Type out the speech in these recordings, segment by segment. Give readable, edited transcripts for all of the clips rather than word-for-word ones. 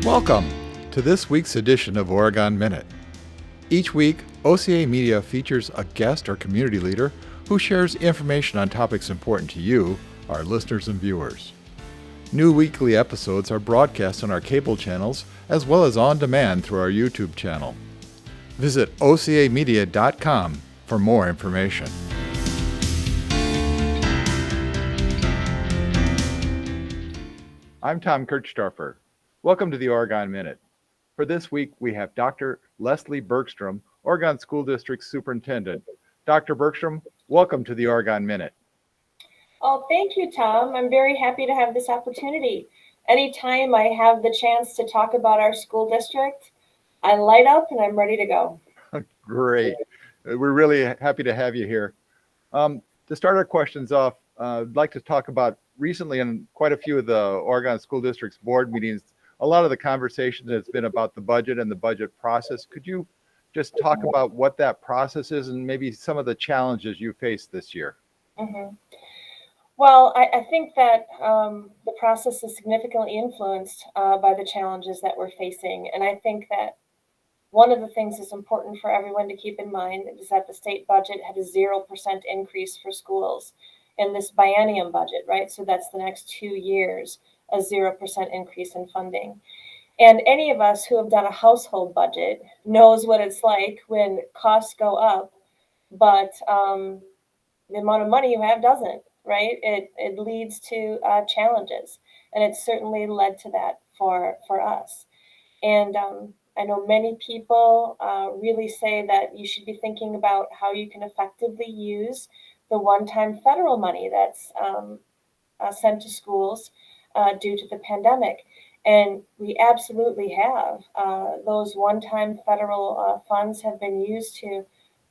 Welcome to this week's edition of Oregon Minute. Each week, OCA Media features a guest or community leader who shares information on topics important to you, our listeners and viewers. New weekly episodes are broadcast on our cable channels as well as on demand through our YouTube channel. Visit ocamedia.com for more information. I'm Tom Kirchdoerfer. Welcome to the Oregon Minute. For this week, we have Dr. Leslie Bergstrom, Oregon School District Superintendent. Dr. Bergstrom, welcome to the Oregon Minute. Oh, thank you, Tom. I'm very happy to have this opportunity. Anytime I have the chance to talk about our school district, I light up and I'm ready to go. Great. We're really happy to have you here. To start our questions off, I'd like to talk about recently in quite a few of the Oregon School District's board meetings, a lot of the conversation has been about the budget and the budget process. Could you just talk about what that process is and maybe some of the challenges you faced this year? Mm-hmm. Well, I think that the process is significantly influenced by the challenges that we're facing. And I think that one of the things that's important for everyone to keep in mind is that the state budget had a 0% increase for schools in this biennium budget, right? So that's the next 2 years, a 0% increase in funding. And any of us who have done a household budget knows what it's like when costs go up, but the amount of money you have doesn't, right? It leads to challenges, and it certainly led to that for us. And I know many people really say that you should be thinking about how you can effectively use the one-time federal money that's sent to schools due to the pandemic. And we absolutely have. Those one-time federal funds have been used to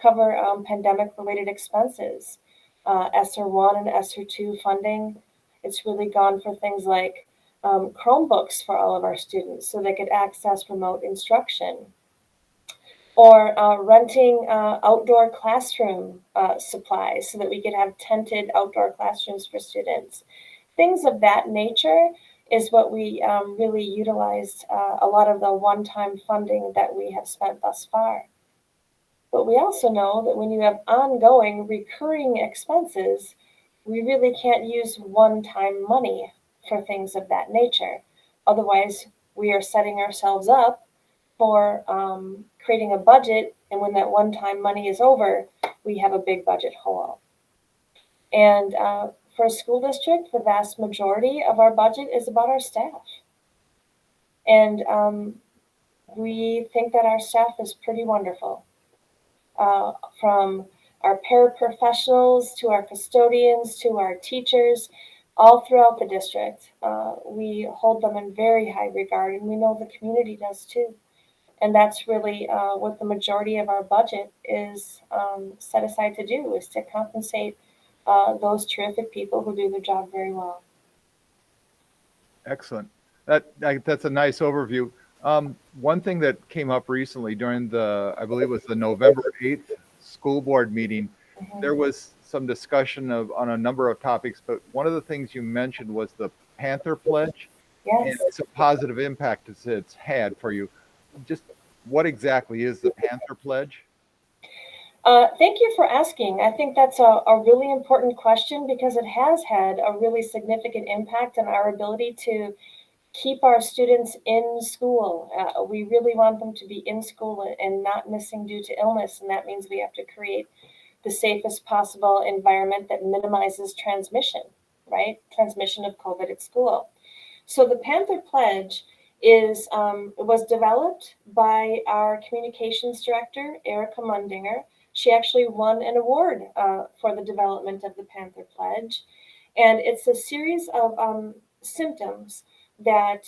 cover pandemic-related expenses. ESSER 1 and ESSER 2 funding, it's really gone for things like Chromebooks for all of our students so they could access remote instruction, or renting outdoor classroom supplies so that we could have tented outdoor classrooms for students. Things of that nature is what we really utilized a lot of the one-time funding that we have spent thus far. But we also know that when you have ongoing recurring expenses, we really can't use one-time money for things of that nature. Otherwise, we are setting ourselves up for creating a budget, and when that one-time money is over, we have a big budget hole. And for a school district, the vast majority of our budget is about our staff. And we think that our staff is pretty wonderful. From our paraprofessionals to our custodians to our teachers, all throughout the district, we hold them in very high regard, and we know the community does too. And that's really what the majority of our budget is set aside to do, is to compensate those terrific people who do their job very well. Excellent. That's a nice overview. One thing that came up recently during I believe it was the November 8th school board meeting, there was some discussion on a number of topics, but one of the things you mentioned was the Panther Pledge. Yes. And it's a positive impact it's had for you. Just what exactly is the Panther Pledge? Thank you for asking. I think that's a really important question because it has had a really significant impact on our ability to keep our students in school. We really want them to be in school and not missing due to illness, and that means we have to create the safest possible environment that minimizes transmission, right? Transmission of COVID at school. So the Panther Pledge was developed by our communications director, Erica Mundinger. She actually won an award for the development of the Panther Pledge. And it's a series of symptoms that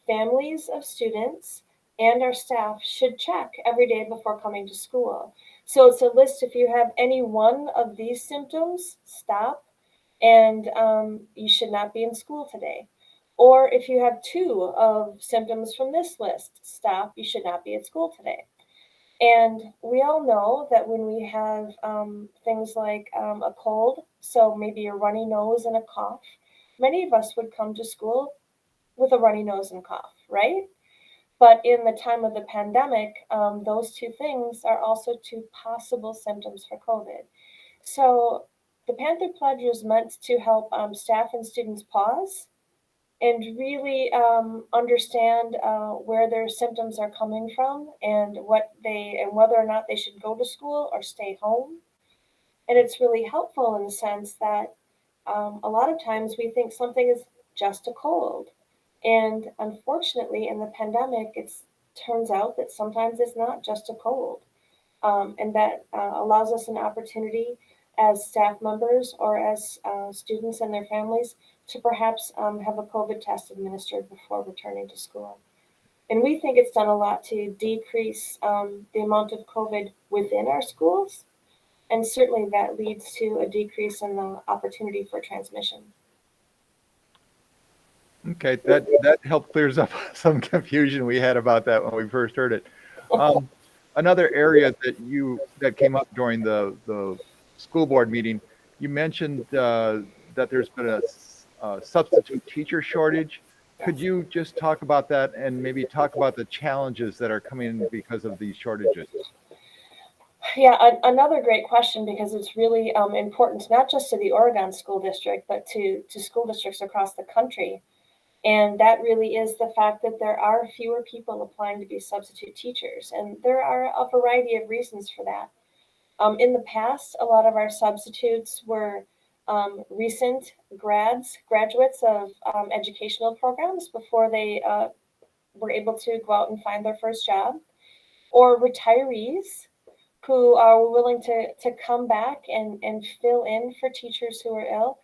families of students and our staff should check every day before coming to school. So it's a list. If you have any one of these symptoms, stop, and you should not be in school today. Or if you have 2 of symptoms from this list, stop, you should not be at school today. And we all know that when we have things like a cold, so maybe a runny nose and a cough, many of us would come to school with a runny nose and cough, right? But in the time of the pandemic, those two things are also two possible symptoms for COVID. So the Panther Pledge was meant to help staff and students pause and really understand where their symptoms are coming from and whether or not they should go to school or stay home. And it's really helpful in the sense that a lot of times we think something is just a cold. And unfortunately, in the pandemic, it turns out that sometimes it's not just a cold. And that allows us an opportunity as staff members or as students and their families to perhaps have a COVID test administered before returning to school. And we think it's done a lot to decrease the amount of COVID within our schools. And certainly that leads to a decrease in the opportunity for transmission. Okay, that helped clears up some confusion we had about that when we first heard it. Another area that came up during the school board meeting, you mentioned that there's been a substitute teacher shortage. Could you just talk about that and maybe talk about the challenges that are coming because of these shortages? Yeah, another great question because it's really important not just to the Oregon school district, but to school districts across the country. And that really is the fact that there are fewer people applying to be substitute teachers. And there are a variety of reasons for that. In the past, a lot of our substitutes were recent graduates of educational programs before they were able to go out and find their first job, or retirees who are willing to come back and fill in for teachers who are ill,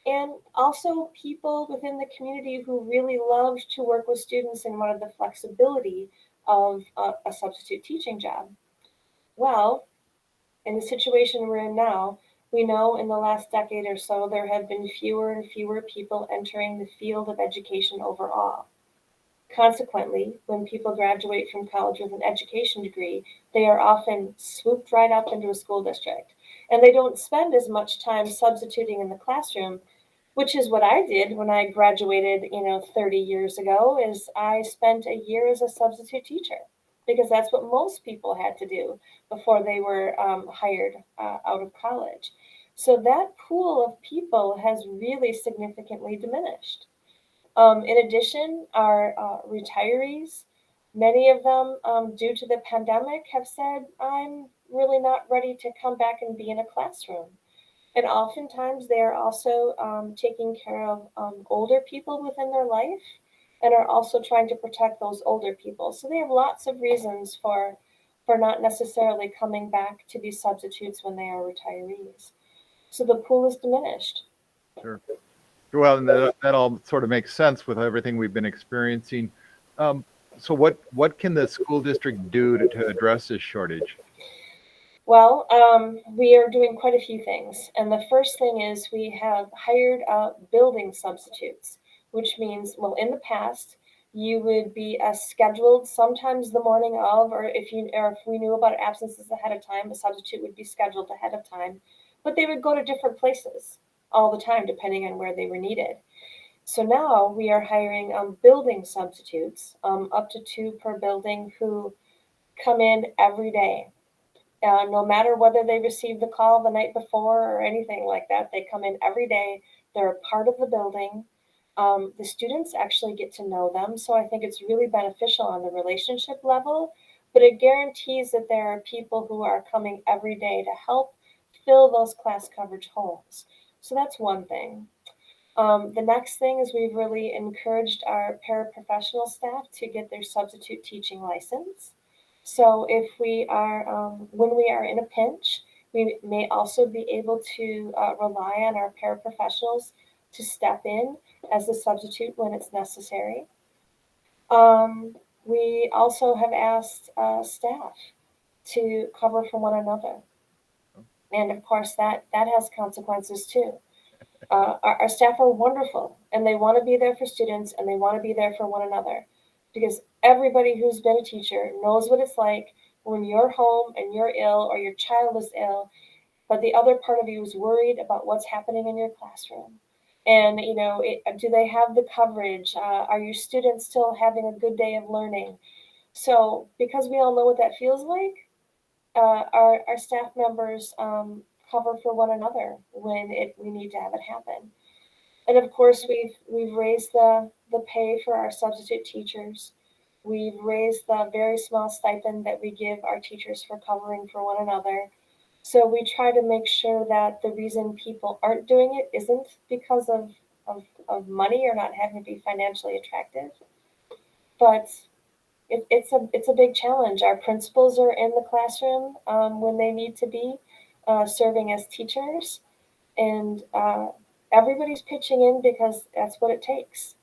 and also people within the community who really loved to work with students and wanted the flexibility of a substitute teaching job. Well, in the situation we're in now, we know in the last decade or so there have been fewer and fewer people entering the field of education overall. Consequently, when people graduate from college with an education degree, they are often swooped right up into a school district. And they don't spend as much time substituting in the classroom, which is what I did when I graduated, 30 years ago, is I spent a year as a substitute teacher because that's what most people had to do before they were hired out of college. So that pool of people has really significantly diminished. In addition, our retirees, many of them, due to the pandemic, have said, I'm really not ready to come back and be in a classroom. And oftentimes they are also taking care of older people within their life and are also trying to protect those older people. So they have lots of reasons for not necessarily coming back to be substitutes when they are retirees. So the pool is diminished. Sure. Well, and that all sort of makes sense with everything we've been experiencing. Um, so what can the school district do to address this shortage? Well, we are doing quite a few things. And the first thing is we have hired building substitutes, which means, well, in the past, you would be scheduled sometimes the morning of, or if we knew about absences ahead of time, a substitute would be scheduled ahead of time. But they would go to different places all the time, depending on where they were needed. So now we are hiring building substitutes, up to two per building, who come in every day. No matter whether they receive the call the night before or anything like that, they come in every day. They're a part of the building. The students actually get to know them. So I think it's really beneficial on the relationship level, but it guarantees that there are people who are coming every day to help fill those class coverage holes. So that's one thing. The next thing is we've really encouraged our paraprofessional staff to get their substitute teaching license. So if when we are in a pinch, we may also be able to rely on our paraprofessionals to step in as a substitute when it's necessary. We also have asked staff to cover for one another. And of course, that has consequences too. Our staff are wonderful and they want to be there for students and they want to be there for one another, because everybody who's been a teacher knows what it's like when you're home and you're ill or your child is ill, but the other part of you is worried about what's happening in your classroom. And, do they have the coverage? Are your students still having a good day of learning? So because we all know what that feels like, our staff members cover for one another when we need to have it happen. And of course, we've raised the pay for our substitute teachers. We've raised the very small stipend that we give our teachers for covering for one another. So we try to make sure that the reason people aren't doing it isn't because of money or not having to be financially attractive, but it's a big challenge. Our principals are in the classroom when they need to be serving as teachers, and everybody's pitching in because that's what it takes.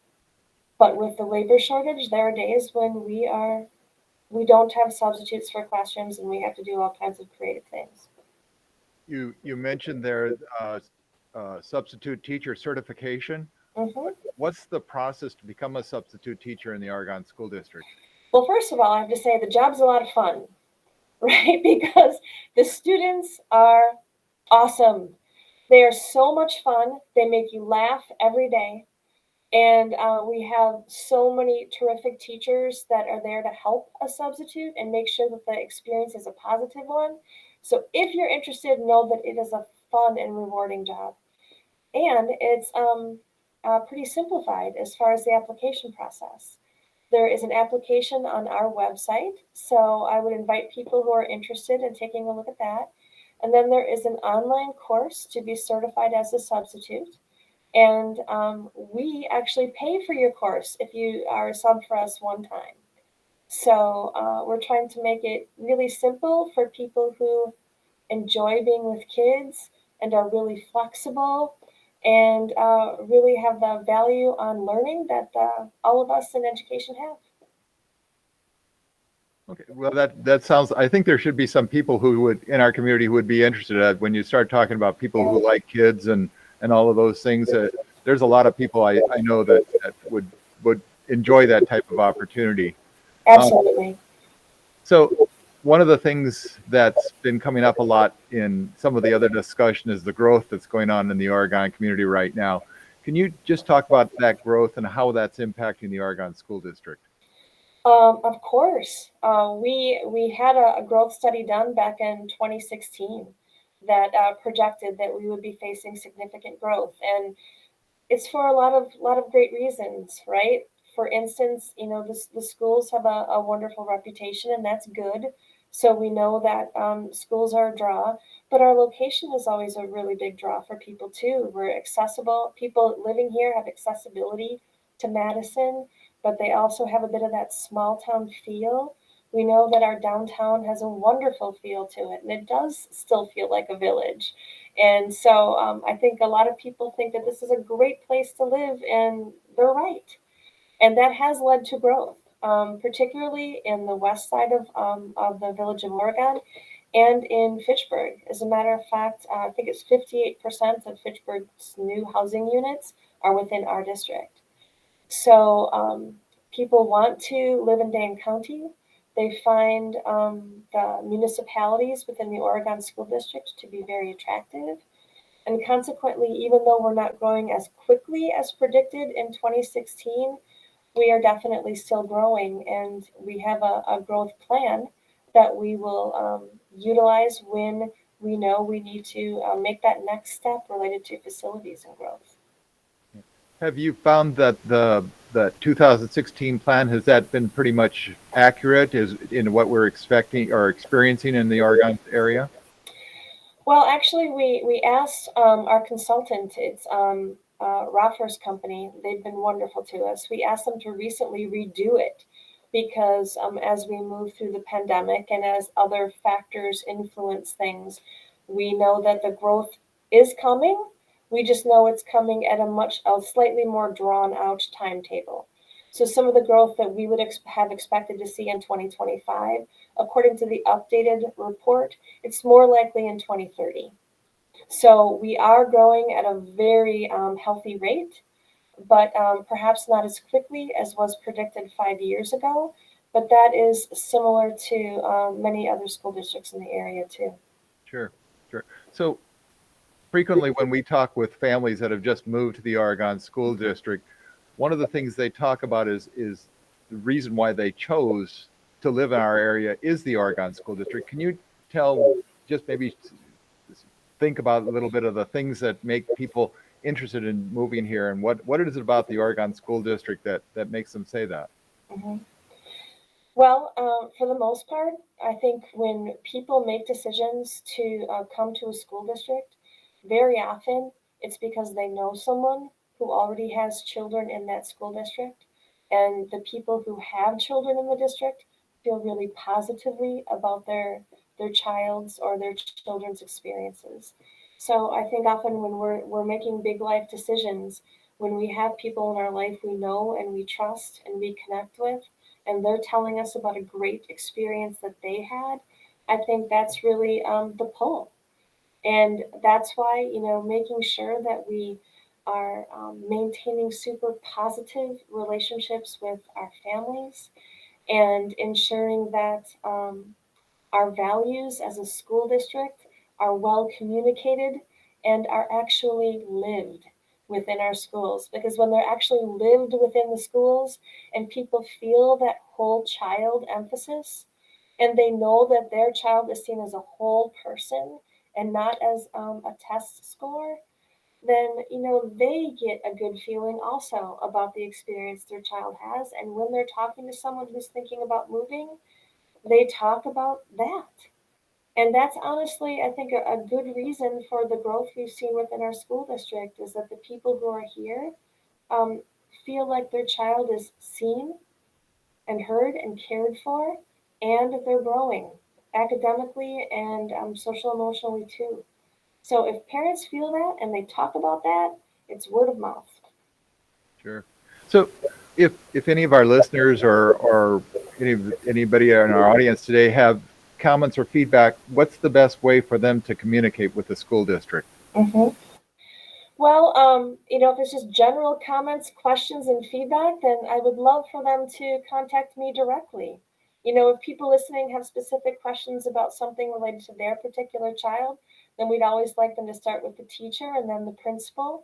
But with the labor shortage, there are days when we don't have substitutes for classrooms, and we have to do all kinds of creative things. You mentioned there substitute teacher certification. Hmm. What's the process to become a substitute teacher in the Oregon School District? Well, first of all, I have to say the job's a lot of fun, right? Because the students are awesome. They are so much fun. They make you laugh every day. And we have so many terrific teachers that are there to help a substitute and make sure that the experience is a positive one. So if you're interested, know that it is a fun and rewarding job. And it's pretty simplified as far as the application process. There is an application on our website, so I would invite people who are interested in taking a look at that. And then there is an online course to be certified as a substitute. And we actually pay for your course if you are a sub for us one time. So we're trying to make it really simple for people who enjoy being with kids and are really flexible and really have the value on learning that all of us in education have. Okay, well, that sounds. I think there should be some people who would in our community who would be interested in when you start talking about people who like kids and all of those things. There's a lot of people I know that would enjoy that type of opportunity. Absolutely. So one of the things that's been coming up a lot in some of the other discussion is the growth that's going on in the Oregon community right now. Can you just talk about that growth and how that's impacting the Oregon School District? Of course. We had a growth study done back in 2016 that projected that we would be facing significant growth, and it's for a lot of great reasons, right? For instance, the schools have a wonderful reputation, and that's good. So we know that schools are a draw, but our location is always a really big draw for people too. We're accessible. People living here have accessibility to Madison, but they also have a bit of that small town feel. We know that our downtown has a wonderful feel to it, and it does still feel like a village. And so I think a lot of people think that this is a great place to live, and they're right. And that has led to growth, particularly in the west side of the village of Oregon and in Fitchburg. As a matter of fact, I think it's 58% of Fitchburg's new housing units are within our district. So people want to live in Dane County. They find the municipalities within the Oregon School District to be very attractive. And consequently, even though we're not growing as quickly as predicted in 2016, we are definitely still growing. And we have a growth plan that we will utilize when we know we need to make that next step related to facilities and growth. Have you found that the 2016 plan, has that been pretty much accurate is in what we're expecting or experiencing in the Oregon area? Well, actually, we asked our consultant, it's Roffer's company, they've been wonderful to us. We asked them to recently redo it because as we move through the pandemic and as other factors influence things, we know that the growth is coming. We just know it's coming at a slightly more drawn out timetable. So some of the growth that we would have expected to see in 2025, according to the updated report, it's more likely in 2030. So we are growing at a very healthy rate, but perhaps not as quickly as was predicted 5 years ago. But that is similar to many other school districts in the area too. Sure, sure. So frequently when we talk with families that have just moved to the Oregon School District, one of the things they talk about is the reason why they chose to live in our area is the Oregon School District. Can you tell, just maybe think about a little bit of the things that make people interested in moving here, and what is it about the Oregon School District that makes them say that? Mhm. Well, for the most part, I think when people make decisions to come to a school district, very often it's because they know someone who already has children in that school district. And the people who have children in the district feel really positively about their child's or their children's experiences. So I think often when we're making big life decisions, when we have people in our life we know and we trust and we connect with, and they're telling us about a great experience that they had, I think that's really the pull. And that's why, making sure that we are maintaining super positive relationships with our families and ensuring that our values as a school district are well communicated and are actually lived within our schools. Because when they're actually lived within the schools and people feel that whole child emphasis, and they know that their child is seen as a whole person and not as a test score, then they get a good feeling also about the experience their child has. And when they're talking to someone who's thinking about moving, they talk about that. And that's honestly, I think, a good reason for the growth we've seen within our school district is that the people who are here um, feel like their child is seen and heard and cared for, and they're growing academically and social emotionally too. So if parents feel that and they talk about that, it's word of mouth. Sure. So, if any of our listeners or anybody in our audience today have comments or feedback, what's the best way for them to communicate with the school district? hmm Well, if it's just general comments, questions, and feedback, then I would love for them to contact me directly. If people listening have specific questions about something related to their particular child, then we'd always like them to start with the teacher and then the principal.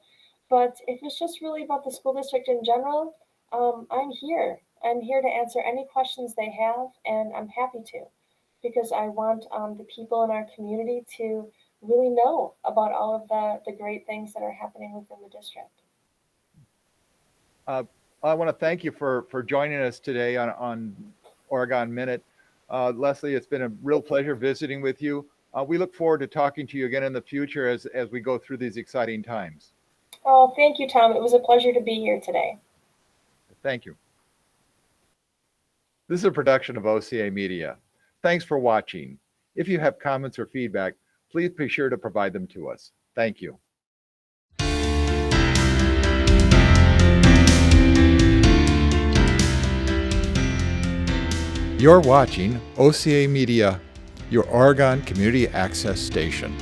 But if it's just really about the school district in general, I'm here. I'm here to answer any questions they have, and I'm happy to, because I want the people in our community to really know about all of the great things that are happening within the district. Uh, I want to thank you for joining us today on Oregon Minute. Leslie, it's been a real pleasure visiting with you. We look forward to talking to you again in the future as we go through these exciting times. Oh, thank you, Tom. It was a pleasure to be here today. Thank you. This is a production of OCA Media. Thanks for watching. If you have comments or feedback, please be sure to provide them to us. Thank you. You're watching OCA Media, your Oregon Community Access Station.